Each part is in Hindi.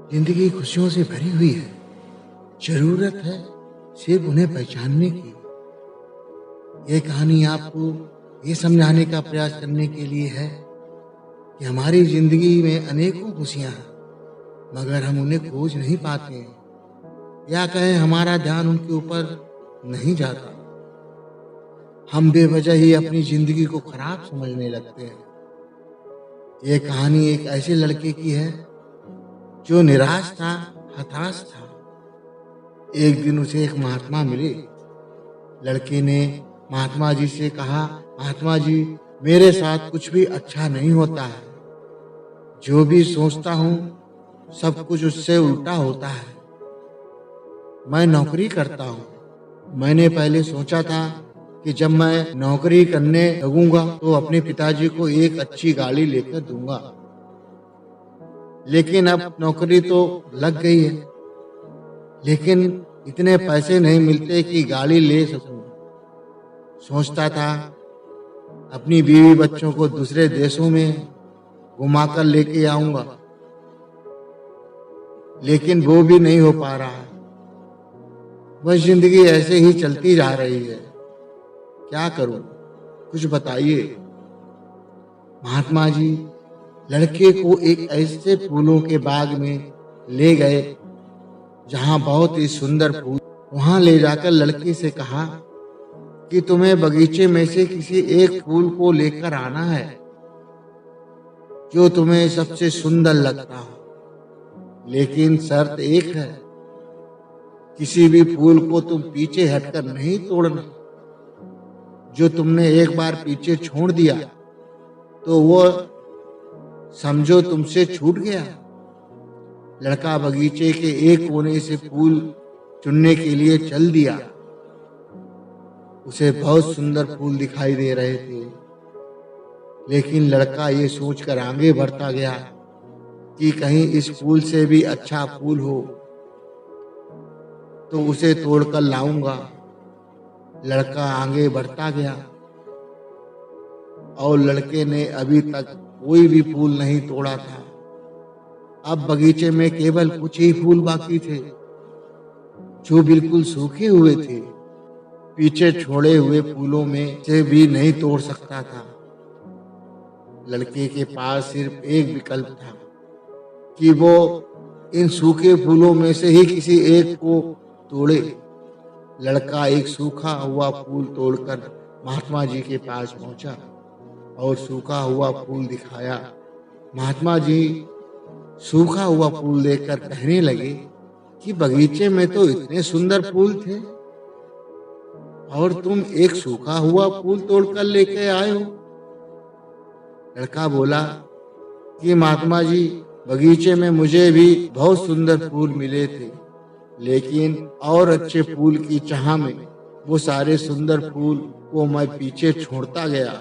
जिंदगी खुशियों से भरी हुई है। जरूरत है सिर्फ उन्हें पहचानने की। ये कहानी आपको ये समझाने का प्रयास करने के लिए है कि हमारी जिंदगी में अनेकों खुशियां हैं, मगर हम उन्हें खोज नहीं पाते हैं, या कहें हमारा ध्यान उनके ऊपर नहीं जाता। हम बेवजह ही अपनी जिंदगी को खराब समझने लगते हैं। ये कहानी एक ऐसे लड़के की है जो निराश था, हताश था। एक दिन उसे एक महात्मा मिले। लड़के ने महात्मा जी से कहा, महात्मा जी, मेरे साथ कुछ भी अच्छा नहीं होता है। जो भी सोचता हूँ सब कुछ उससे उल्टा होता है। मैं नौकरी करता हूँ। मैंने पहले सोचा था कि जब मैं नौकरी करने लगूंगा तो अपने पिताजी को एक अच्छी गाड़ी लेकर दूंगा, लेकिन अब नौकरी तो लग गई है, लेकिन इतने पैसे नहीं मिलते कि गाड़ी ले सकूं। सोचता था अपनी बीवी बच्चों को दूसरे देशों में घुमाकर लेके आऊंगा, लेकिन वो भी नहीं हो पा रहा है। बस जिंदगी ऐसे ही चलती जा रही है। क्या करूं, कुछ बताइए। महात्मा जी लड़के को एक ऐसे फूलों के बाग में ले गए जहां बहुत ही सुंदर फूल। वहां ले जाकर लड़के से कहा कि तुम्हें बगीचे में से किसी एक फूल को लेकर आना है जो तुम्हें सबसे सुंदर लगता हो, लेकिन शर्त एक है, किसी भी फूल को तुम पीछे हटकर नहीं तोड़ना। जो तुमने एक बार पीछे छोड़ दिया तो वो समझो तुमसे छूट गया। लड़का बगीचे के एक कोने से फूल चुनने के लिए चल दिया। उसे बहुत सुंदर फूल दिखाई दे रहे थे, लेकिन लड़का ये सोचकर आगे बढ़ता गया कि कहीं इस फूल से भी अच्छा फूल हो तो उसे तोड़कर लाऊंगा। लड़का आगे बढ़ता गया और लड़के ने अभी तक कोई भी फूल नहीं तोड़ा था। अब बगीचे में केवल कुछ ही फूल बाकी थे जो बिल्कुल सूखे हुए थे। पीछे छोड़े हुए फूलों में से भी नहीं तोड़ सकता था। लड़के के पास सिर्फ एक विकल्प था कि वो इन सूखे फूलों में से ही किसी एक को तोड़े। लड़का एक सूखा हुआ फूल तोड़कर महात्मा जी के पास पहुंचा और सूखा हुआ फूल दिखाया। महात्मा जी सूखा हुआ फूल देखकर कहने लगे कि बगीचे में तो इतने सुंदर फूल थे और तुम एक सूखा हुआ फूल तोड़कर लेके आए हो। लड़का बोला कि महात्मा जी, बगीचे में मुझे भी बहुत सुंदर फूल मिले थे, लेकिन और अच्छे फूल की चाह में वो सारे सुंदर फूल को मैं पीछे छोड़ता गया।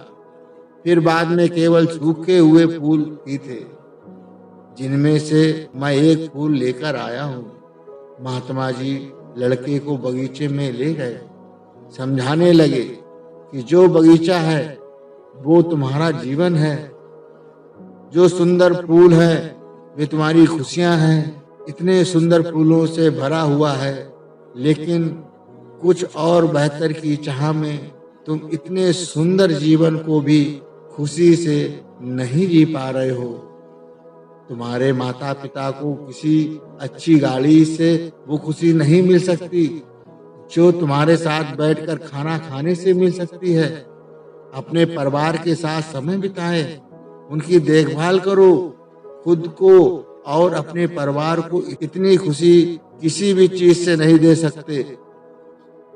फिर बाद में केवल सूखे हुए फूल ही थे, जिनमें से मैं एक फूल लेकर आया हूँ। महात्मा जी लड़के को बगीचे में ले गए, समझाने लगे कि जो बगीचा है वो तुम्हारा जीवन है। जो सुंदर फूल है वे तुम्हारी खुशियां हैं। इतने सुंदर फूलों से भरा हुआ है, लेकिन कुछ और बेहतर की चाह में तुम इतने सुंदर जीवन को भी खुशी से नहीं जी पा रहे हो। तुम्हारे माता पिता को किसी अच्छी गाड़ी से वो खुशी नहीं मिल सकती जो तुम्हारे साथ बैठकर खाना खाने से मिल सकती है। अपने परिवार के साथ समय बिताएं, उनकी देखभाल करो। खुद को और अपने परिवार को इतनी खुशी किसी भी चीज से नहीं दे सकते।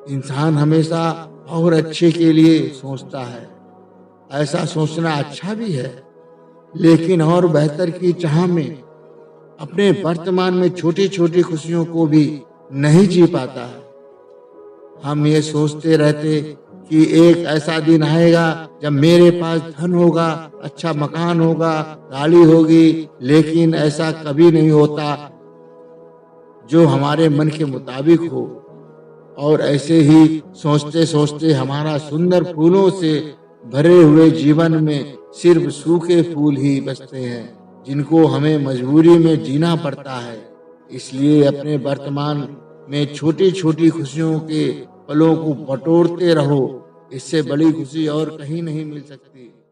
इंसान हमेशा और अच्छे के लिए सोचता है। ऐसा सोचना अच्छा भी है, लेकिन और बेहतर की चाह में अपने वर्तमान में छोटी छोटी खुशियों को भी नहीं जी पाता है। हम ये सोचते रहते कि एक ऐसा दिन आएगा जब मेरे पास धन होगा, अच्छा मकान होगा, गाड़ी होगी, लेकिन ऐसा कभी नहीं होता जो हमारे मन के मुताबिक हो। और ऐसे ही सोचते सोचते हमारा सुंदर फूलों से भरे हुए जीवन में सिर्फ सूखे फूल ही बचते हैं, जिनको हमें मजबूरी में जीना पड़ता है। इसलिए अपने वर्तमान में छोटी छोटी खुशियों के पलों को बटोरते रहो। इससे बड़ी खुशी और कहीं नहीं मिल सकती।